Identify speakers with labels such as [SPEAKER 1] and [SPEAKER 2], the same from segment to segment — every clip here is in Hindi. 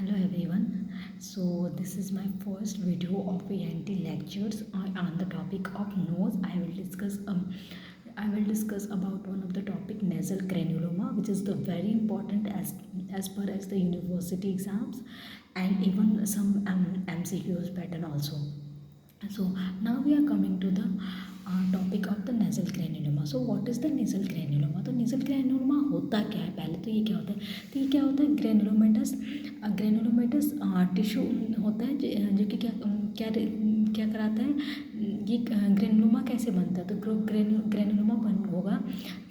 [SPEAKER 1] Hello everyone. So this is my first video of ENT lectures on the topic of nose. I will discuss about one of the topic nasal granuloma, which is the very important as per as the university exams and even some MCQs pattern also. So now we are coming to the topic of the nasal granuloma. So what is the nasal granuloma? तो नेजल ग्रैन्युलोमा होता क्या है? पहले तो ये क्या होता है? तो ये क्या होता है? ग्रैन्युलोमेटस टिश्यू होता है जो कि क्या कराता है? ये ग्रैन्युलोमा कैसे बनता है? तो ग्रैन्युलोमा बन होगा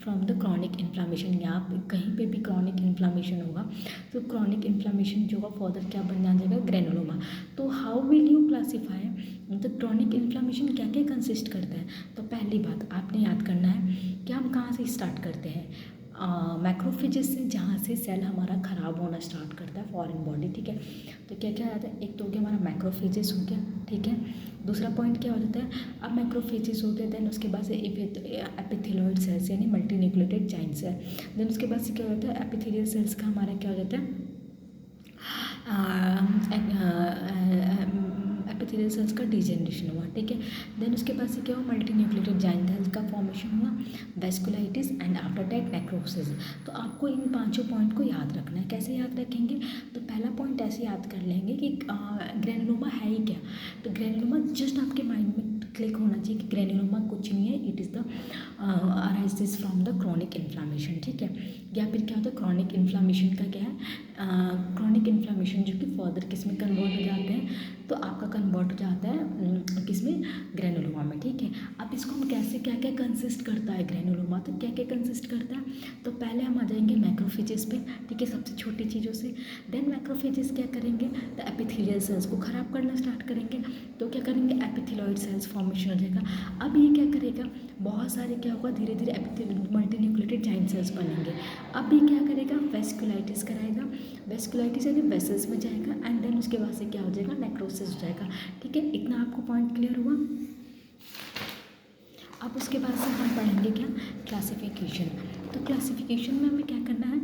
[SPEAKER 1] फ्रॉम द क्रॉनिक इन्फ्लामेशन. यहाँ पे कहीं पे भी क्रॉनिक इन्फ्लामेशन होगा तो क्रॉनिक इन्फ्लामेशन जो होगा फर्दर क्या बन जाएगा? ग्रैन्युलोमा. तो how will you classify the chronic inflammation? क्या क्या कंसिस्ट करता है? तो पहली बात आपने याद करना है कि हम कहाँ से स्टार्ट करते हैं. मैक्रोफेजेस से, जहाँ से सेल हमारा ख़राब होना स्टार्ट करता है फॉरेन बॉडी. ठीक है, तो क्या क्या आता है? एक तो हो गया हमारा मैक्रोफेजेस हो गया. ठीक है, दूसरा पॉइंट क्या हो जाता है? अब मैक्रोफेजेस हो गया, देन उसके बाद से एपिथेलॉइड सेल्स यानी मल्टीन्यूक्लियोटाइड जाइंट सेल. देन उसके बाद से क्या होता है? एपिथेलियल सेल्स का हमारा क्या हो जाता है? एपिथेलियल सेल्स का डिजेनरेशन हुआ. ठीक है, देन उसके बाद से क्या हुआ? मल्टीन्यूक्लियोटाइड जाइंट सेल्स का फॉर्मेशन हुआ, vasculitis and after that necrosis. तो आपको इन पांचों पॉइंट को याद रखना है. कैसे याद रखेंगे? तो पहला पॉइंट ऐसे याद कर लेंगे कि ग्रैन्युलोमा है ही क्या. तो ग्रैन्युलोमा जस्ट आपके माइंड में क्लिक होना चाहिए कि ग्रैन्युलोमा कुछ नहीं है, it is the arises from the chronic inflammation. ठीक है, या फिर क्या होता है? क्रॉनिक इन्फ्लामेशन का क्या है? क्रॉनिक इन्फ्लामेशन जो कि फर्दर किस में कन्वर्ट हो जाते हैं? तो आपका कन्वर्ट हो जाता है किस में? ग्रैन्युलोमा में. ठीक है, अब इसको हम कैसे, क्या क्या कंसिस्ट करता है ग्रैन्युलोमा? तो क्या क्या कंसिस्ट करता है? तो पहले हम आ जाएंगे मैक्रोफेजेस पे. ठीक है, सबसे छोटी चीज़ों से. देन मैक्रोफेजेस क्या करेंगे? तो एपिथेलियल सेल्स को ख़राब करना स्टार्ट करेंगे. तो क्या करेंगे? एपिथेलॉइड सेल्स फॉर्मेशन हो जाएगा. अब ये क्या करेगा? बहुत सारे क्या होगा? धीरे धीरे मल्टीन्यूक्लियोटाइड जाइंट सेल्स बनेंगे. अब ये क्या करेगा? वेस्कुलाइटिस कराएगा. वेस्कुलाइटिस यानी वेसल्स में जाएगा एंड देन उसके बाद से क्या हो जाएगा? नेक्रोसिस हो जाएगा. ठीक है, इतना आपको पॉइंट क्लियर हुआ. अब उसके बाद से हम पढ़ेंगे क्या? क्लासिफिकेशन. तो क्लासिफिकेशन में हमें क्या करना है?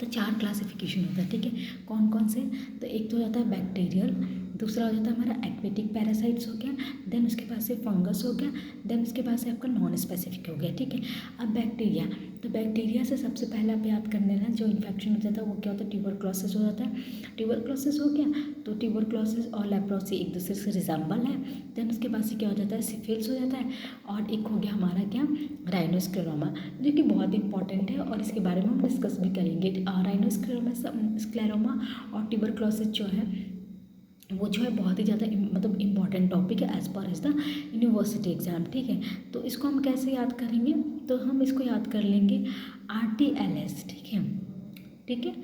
[SPEAKER 1] तो 4 क्लासिफिकेशन होता है. ठीक है, कौन कौन से? तो एक तो हो जाता है बैक्टीरियल, दूसरा हो जाता है हमारा एक्वेटिक पैरासाइट्स हो गया, देन उसके बाद से फंगस हो गया, देन उसके बाद से आपका नॉन स्पेसिफिक हो गया. ठीक है, अब बैक्टीरिया. तो बैक्टीरिया से सबसे पहले आप याद करने ना, जो इन्फेक्शन हो जाता है वो क्या होता है? ट्यूबरक्लोसिस हो जाता है. ट्यूबरक्लोसिस हो गया तो ट्यूबरक्लोसिस और लेप्रोसी एक दूसरे से रिजेंबल है. देन उसके बाद से क्या हो जाता है? सिफिलिस हो जाता है. और एक हो गया हमारा क्या? राइनोस्क्लेरोमा, जो कि बहुत इंपॉर्टेंट है और इसके बारे में हम डिस्कस भी करेंगे. राइनोस्क्लेरोमा और ट्यूबरक्लोसिस जो है वो जो है बहुत ही ज़्यादा मतलब इम्पॉर्टेंट टॉपिक है as per as the university exam. ठीक है, तो इसको हम कैसे याद करेंगे? तो हम इसको याद कर लेंगे RTLS. ठीक है, ठीक है,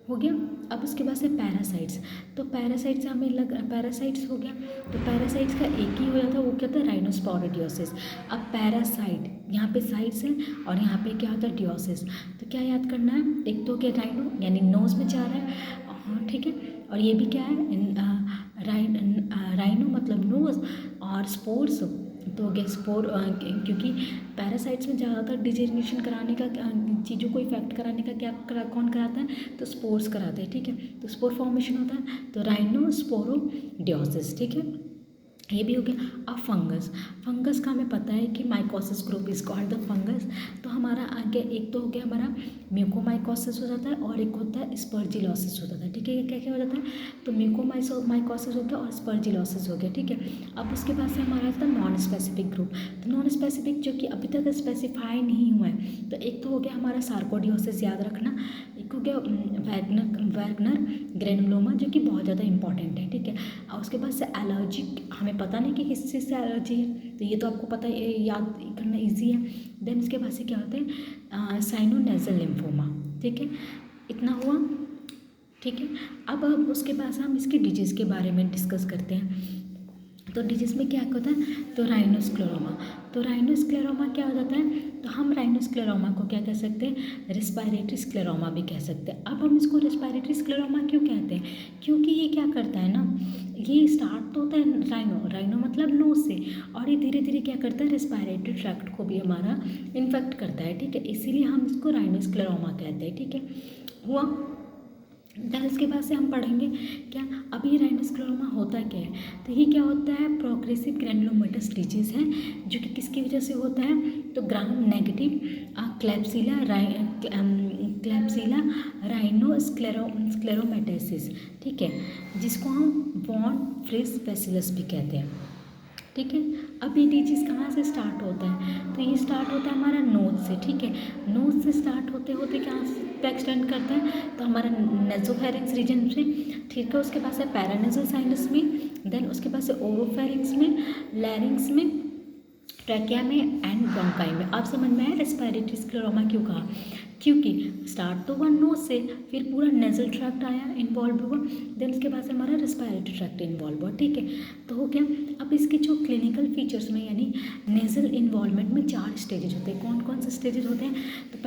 [SPEAKER 1] हो गया. अब उसके बाद से पैरासाइट्स. तो पैरासाइट्स हमें पैरासाइट्स हो गया. तो पैरासाइट्स का एक ही हो जाता है, वो क्या होता है? राइनोस्पोरोडियोसिस. अब पैरासाइट, यहाँ पे साइट्स हैं और यहाँ पे क्या होता है? डियोसिस. तो क्या याद करना है? एक तो क्या? राइनो यानी नोज में जा रहा है. ठीक है, और ये भी क्या है? राइनो मतलब नोज, और स्पोर्स तो हो गया स्पोर, क्योंकि पैरासाइट्स में ज़्यादातर डिजेनरेशन कराने का, चीज़ों को इफेक्ट कराने का कौन कराता है? तो स्पोर्स कराते हैं. ठीक है, तो स्पोर फॉर्मेशन होता है. तो राइनोस्पोरोडियोसिस. ठीक है, ये भी हो गया. अब फंगस. फंगस का हमें पता है कि mycosis group is called the fungus. तो हमारा आगे एक तो हो गया हमारा म्यूकोमाइकोसिस हो जाता है और एक होता है स्पर्जिलोसिस हो जाता है. ठीक है, ये क्या क्या हो जाता है? तो म्यूकोमाइकोसिस हो गया और स्पर्जिलोसिस हो गया. ठीक है, अब उसके बाद से हमारा आता है नॉन स्पेसिफिक ग्रुप. तो नॉन स्पेसिफिक जो कि अभी तक स्पेसिफाई नहीं हुआ है. तो एक तो हो गया हमारा सार्कोडियोसिस, याद रखना. एक हो गया वैगनर ग्रैनुलोमा, जो कि बहुत ज़्यादा इंपॉर्टेंट है. ठीक है, और उसके बाद से एलर्जिक, हमें पता नहीं कि किस चीज़ से एलर्जी है, तो ये तो आपको पता है, याद करना इजी है. देन उसके बाद से क्या होता है? साइनोनेजल लिम्फोमा. ठीक है, इतना हुआ. ठीक है, अब उसके बाद से हम इसके डिजीज़ के बारे में डिस्कस करते हैं. तो डिजीज़ में क्या होता है? तो राइनोस्क्लेरोमा. तो राइनोस्क्लेरोमा क्या हो जाता है? तो हम राइनोस्क्लेरोमा को क्या कह सकते हैं? रेस्पिरेटरी स्क्लेरोमा भी कह सकते हैं. अब हम इसको रेस्पिरेटरी स्क्लेरोमा क्यों कहते हैं? क्योंकि ये क्या करता है ना, ये स्टार्ट तो होता है राइनो मतलब नोज से, और ये धीरे धीरे क्या करता है? रेस्पिरेटरी ट्रैक्ट को भी हमारा इन्फेक्ट करता है. ठीक है, इसीलिए हम इसको राइनोस्क्लेरोमा कहते हैं. ठीक है, हुआ. देन उसके बाद से हम पढ़ेंगे क्या, अभी राइनोस्क्लेरोमा होता क्या है। तो ये क्या होता है, प्रोग्रेसिव ग्रैनुलोमेटस डिजीज़ है, जो कि किसकी वजह से होता है, तो ग्राम नेगेटिव क्लैप्सिला राइनोस्क्लेरोमेटोसिस, ठीक है, जिसको हम वॉन फ्रिस बैसिलस भी कहते हैं, ठीक है। अब ये डिजीज़ कहाँ से स्टार्ट होता है, तो ये स्टार्ट होता है हमारा नोज से, ठीक है। नोज से स्टार्ट होते होते कहाँ पे एक्सटेंड करता है, तो हमारा नेजोफेरिंग्स रीजन से, ठीक है। उसके पास है पैरानेजल साइनस में, देन उसके पास है ओरोफेरिंग्स में, लैरिंग्स में, ट्रैकिया में एंड ब्रोंकाई में। आप समझ में आया रेस्पिरेटरी स्क्लेरोमा क्यों कहा, क्योंकि स्टार्ट तो हुआ नोज से, फिर पूरा नेजल ट्रैक्ट आया, इन्वॉल्व हुआ, देन उसके बाद से हमारा रेस्पिरेटरी ट्रैक्ट इन्वॉल्व हुआ, ठीक है। तो हो गया। अब इसके जो क्लिनिकल फीचर्स में यानी नेजल इन्वॉल्वमेंट में 4 स्टेजेज होते हैं। कौन कौन से स्टेजेज होते हैं, तो